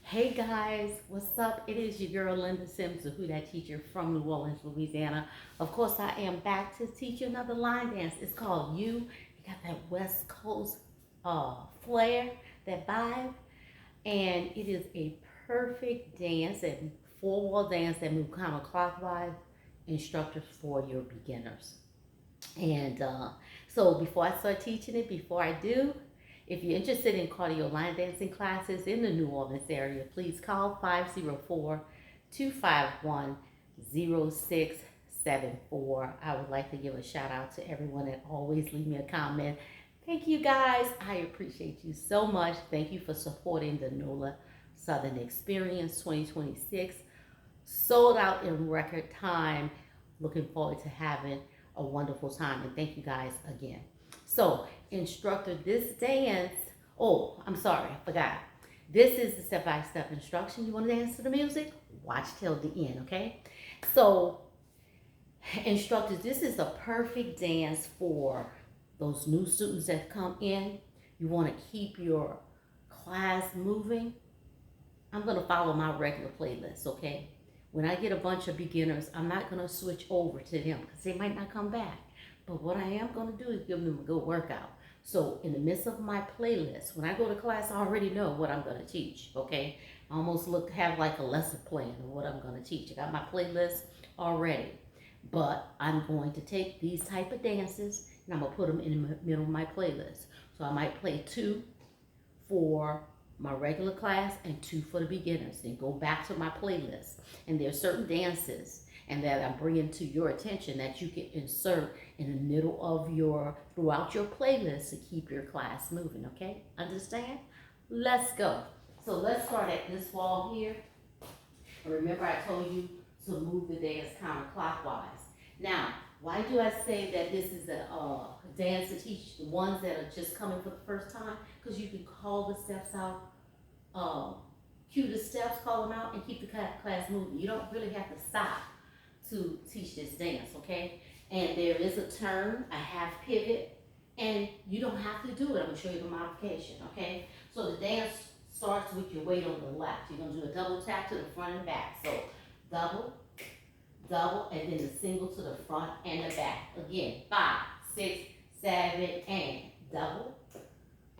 Hey guys, what's up? It is your girl Linda Sims, the Who That Teacher from New Orleans, Louisiana. Of course, I am back to teach you another line dance. It's called You. You got that West Coast flair, that vibe, and it is a perfect dance, and four-wall dance that move counterclockwise. Instructors for your beginners. And so before I start teaching it, before I do, if you're interested in cardio line dancing classes in the New Orleans area, please call 504-251-0674. I would like to give a shout out to everyone that always leave me a comment. Thank you guys. I appreciate you so much. Thank you for supporting the NOLA Southern Experience 2026. Sold out in record time. Looking forward to having a wonderful time, and thank you guys again. So, instructor, this dance, oh, I'm sorry, I forgot. This is the step-by-step instruction. You want to dance to the music? Watch till the end, okay? So, instructors, this is a perfect dance for those new students that come in. You want to keep your class moving. I'm going to follow my regular playlist, okay? When I get a bunch of beginners, I'm not going to switch over to them because they might not come back. But what I am going to do is give them a good workout. So in the midst of my playlist, when I go to class, I already know what I'm going to teach, okay? I almost have like a lesson plan of what I'm going to teach. I got my playlist already. But I'm going to take these type of dances and I'm going to put them in the middle of my playlist. So I might play 2 for my regular class and 2 for the beginners. Then go back to my playlist. And there are certain dances and that I'm bringing to your attention that you can insert in the middle of throughout your playlist to keep your class moving, okay? Understand? Let's go. So let's start at this wall here. Remember I told you to move the dance counterclockwise. Now, why do I say that this is a dance to teach the ones that are just coming for the first time? Because you can call the steps out, cue the steps, call them out, and keep the class moving. You don't really have to stop to teach this dance, okay? And there is a turn, a half pivot, and you don't have to do it. I'm gonna show you the modification, okay? So the dance starts with your weight on the left. You're gonna do a double tap to the front and back. So double, double, and then the single to the front and the back. Again, 5, 6, 7, and double,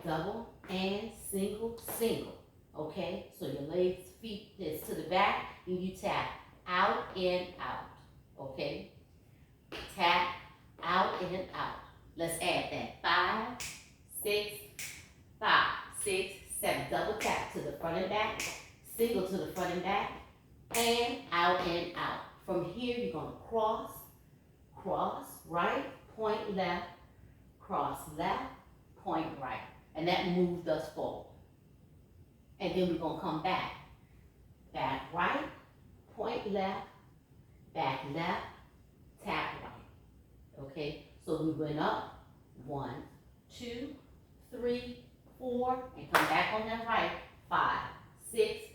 double, and single, single. Okay, so your legs, feet is to the back, and you tap out and out. Okay, tap out and out. Let's add that. 5, 6, 5, 6, 7. Double tap to the front and back, single to the front and back, and out and out. From here, you're gonna cross, cross, right, point left, cross left, point right. And that moves us forward. And then we're gonna come back. Back right, point left, back left, tap right. Okay, so we went up, 1, 2, 3, 4, and come back on that right, 5, 6,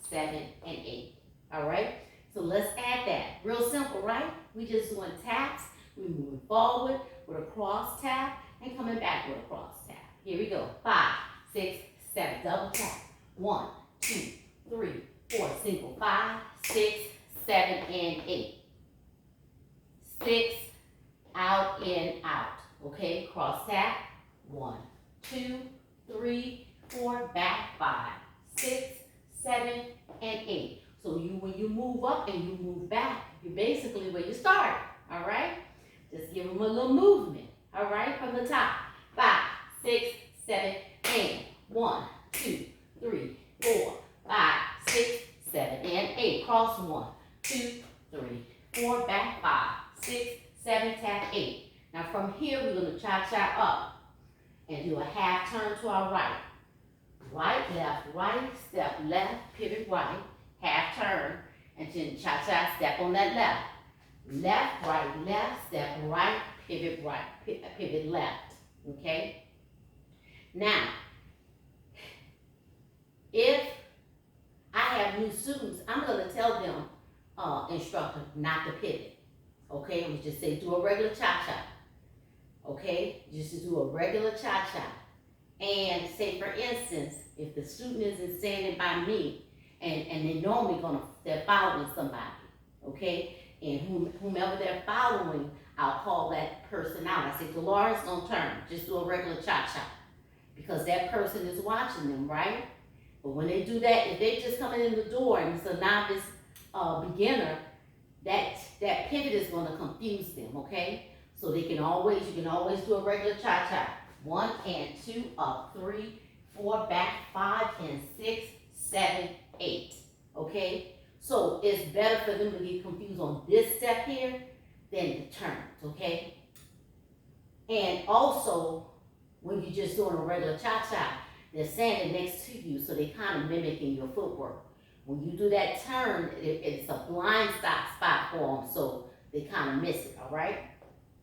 7, and 8. All right, so let's add that. Real simple, right? We just doing taps. We moving forward with a cross tap and coming back with a cross tap. Here we go. 5, 6, 7. Double tap. 1, 2, 3, 4. Single. 5, 6, 7, and 8. 6, out and out. Okay, cross tap. 1, 2, 3, 4. Back. 5, 6, 7, and 8. So when you move up and you move back, you're basically where you start. All right? Just give them a little movement. All right? From the top. 5, 6, 7, and 1, 2, 3, 4, 5, 6, 7, and 8. Cross 1, 2, 3, 4. Back 5, 6, 7. Tap 8. Now from here we're going to cha-cha up and do a half turn to our right. Right, step left, pivot right. Half turn, and then cha-cha, step on that left. Left, step right, pivot left, okay? Now, if I have new students, I'm gonna tell them, instructor, not to pivot, okay? We just say do a regular cha-cha, okay? Just do a regular cha-cha. And say, for instance, if the student isn't standing by me, and they're normally they're following somebody, okay? And whomever they're following, I'll call that person out. I say, Dolores, don't turn, just do a regular cha-cha, because that person is watching them, right? But when they do that, if they just coming in the door and it's a novice beginner, that pivot is going to confuse them, okay? So you can always do a regular cha-cha. 1 and 2, up, 3, 4, back, 5 and 6, 7, 8, okay? So it's better for them to get confused on this step here than the turns, okay? And also, when you're just doing a regular cha-cha, they're standing next to you, so they're kind of mimicking your footwork. When you do that turn, it's a blind spot for them, so they kind of miss it, all right?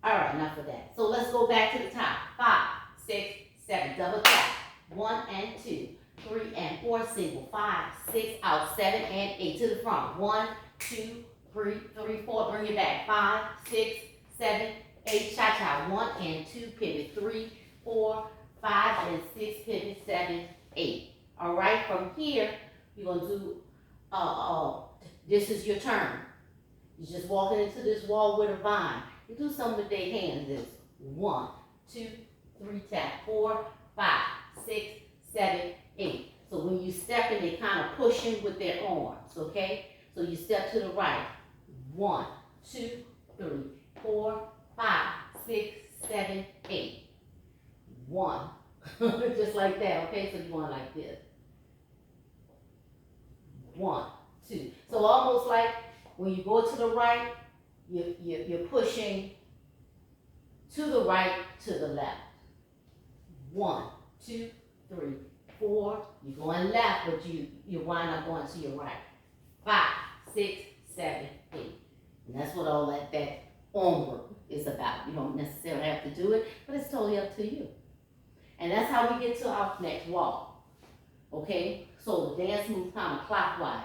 All right, enough of that. So let's go back to the top. 5, 6, 7, double tap. 1 and 2, 3 and 4, single. 5, 6, out, 7 and 8 to the front. 1, 2, 3, 4, bring it back. 5, 6, 7, 8, cha-cha. 1 and 2, pivot. 3, 4, 5 and 6, pivot. 7, 8. All right, from here, you're going to do, this is your turn. You're just walking into this wall with a vine. You do something with their hands. This 1, 2, 3, tap, 4, 5, 6, 7, 8. So when you step in, they kind of pushing with their arms, okay? So you step to the right. 1, 2, 3, 4, 5, 6, 7, 8. 1. Just like that, okay? So you're going like this. 1, 2. So almost like when you go to the right, you're pushing to the right, to the left. 1, 2, 3, 4. You're going left, but you wind up going to your right. 5, 6, 7, 8. And that's what all that arm work is about. You don't necessarily have to do it, but it's totally up to you. And that's how we get to our next wall. Okay? So the dance moves kind of clockwise.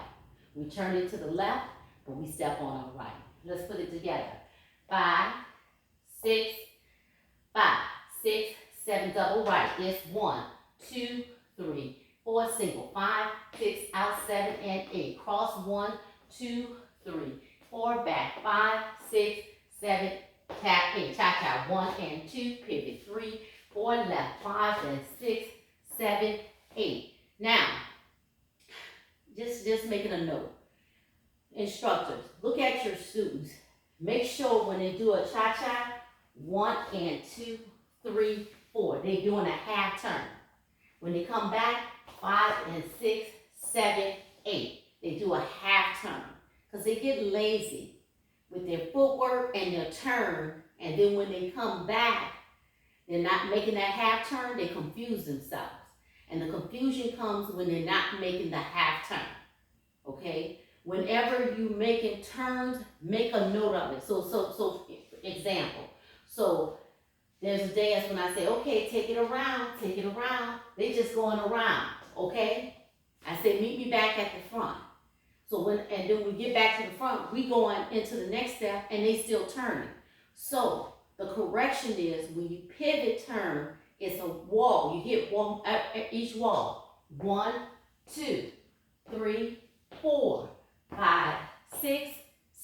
We turn it to the left, but we step on our right. Let's put it together. 5, 6, 5, 6, 7, double right. It's 1, 2, 3, 4, single. 5, 6, out, 7 and 8. Cross 1, 2, 3, 4, back. 5, 6, 7, tap, 8. Cha-cha. 1 and 2, pivot. 3, 4, left. 5 and 6, 7, 8. Now, just making a note. Instructors, look at your students. Make sure when they do a cha-cha, 1 and 2, 3, 4, they're doing a half turn. When they come back, 5 and 6, 7, 8, they do a half turn. Because they get lazy with their footwork and their turn, and then when they come back, they're not making that half turn, they confuse themselves. And the confusion comes when they're not making the half turn, okay? Whenever you making turns, make a note of it. So example. So there's a dance when I say, okay, take it around. They just going around, okay? I say, meet me back at the front. So and then we get back to the front, we going into the next step and they still turning. So the correction is when you pivot turn, it's a wall. You hit one at each wall. 1, 2, 3, 4, 5, 6,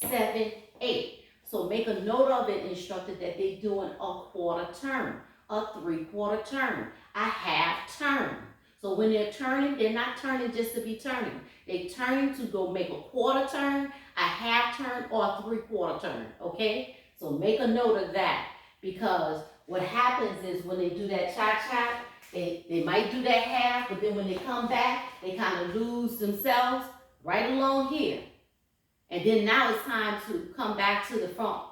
7, 8. So make a note of it, instructor, that they're doing a quarter turn, a 3/4 turn, a half turn. So when they're turning, they're not turning just to be turning. They're turning to go make a quarter turn, a half turn, or a 3/4 turn, okay? So make a note of that, because what happens is when they do that cha-cha, they might do that half, but then when they come back, they kind of lose themselves right along here. And then now it's time to come back to the front,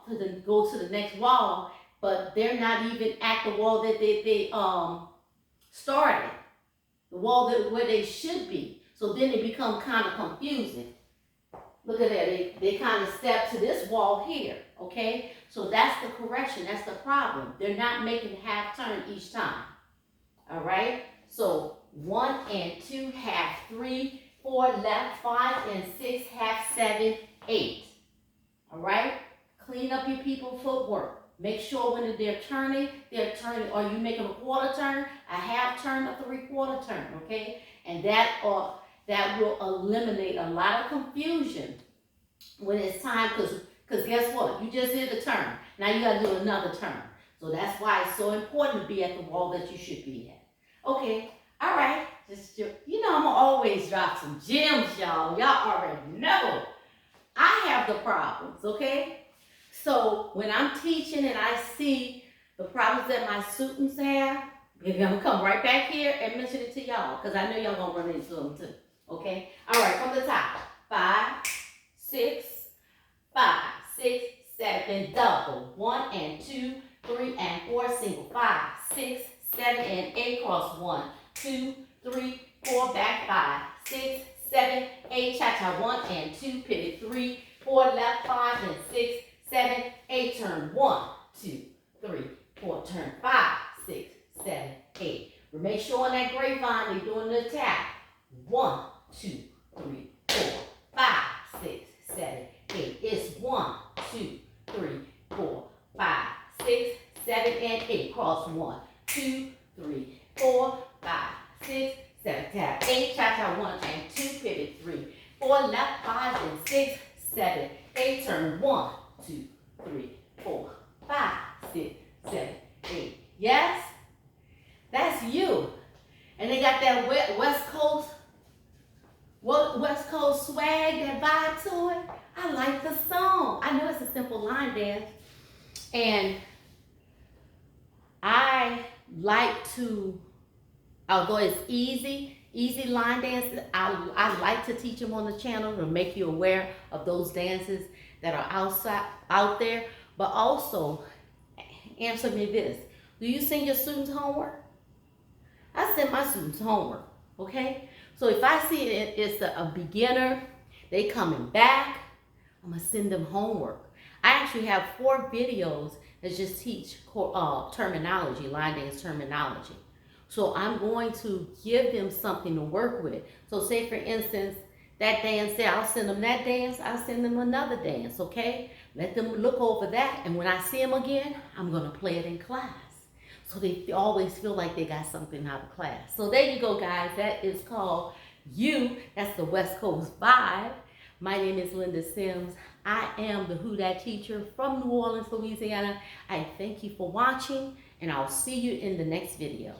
go to the next wall, but they're not even at the wall that they started, the wall where they should be. So then it becomes kind of confusing. Look at that, they kind of step to this wall here, okay? So that's the correction, that's the problem. They're not making half turn each time, all right? So 1 and 2, half, 3, 4, left, 5 and 6, half, 7, 8. All right? Clean up your people's footwork. Make sure when they're turning, or you making a quarter turn, a half turn, a 3/4 turn, okay? And that will eliminate a lot of confusion when it's time, because guess what? You just did a turn. Now you got to do another turn. So that's why it's so important to be at the wall that you should be at. Okay, all right. Just, you know, I'm going to always drop some gems, y'all. Y'all already know. I have the problems, okay? So when I'm teaching and I see the problems that my students have, maybe I'm going to come right back here and mention it to y'all, because I know y'all going to run into them too, okay? All right, from the top. 5, 6, 5, 6, 7, double. 1 and 2, 3 and 4, single. 5, 6, 7 and 8, cross. 1, 2, 3, 4, back. 5, 6, 7, 8, cha-cha. 1 and 2, pivot. 3, 4, left. 5 and 6, 7, 8, turn. 1, 2, 3, 4, turn. 5, 6, 7, 8. Make sure on that grapevine they're doing the tap. 1, 2, 3, 4, 5, 6, 7, 8. It's 1, 2, 3, 4, 5, 6, 7, and 8. Cross. 1, 2, 3, 4, 5, 6, 7. Tap. 8. Cha-cha. 1 and 2. Pivot. 3, 4. Left. 5 and 6, 7, 8. Turn. 1, 2, 3, 4, 5, 6, 7, 8. Yes? That's you. And they got that West Coast swag, that vibe to it. I like the song. I know it's a simple line dance. And I like to, although it's easy line dances, I like to teach them on the channel to make you aware of those dances that are out there. But also, answer me this. Do you send your students homework? I send my students homework, okay? So if I see it's a beginner, they coming back, I'm gonna send them homework. I actually have 4 videos that just teach terminology, line dance terminology. So I'm going to give them something to work with. So say for instance, that dance there, I'll send them that dance, I'll send them another dance, okay? Let them look over that, and when I see them again, I'm gonna play it in class. So they always feel like they got something out of class. So there you go, guys. That is called You. That's the West Coast vibe. My name is Linda Sims. I am the Who Dat teacher from New Orleans, Louisiana. I thank you for watching, and I'll see you in the next video.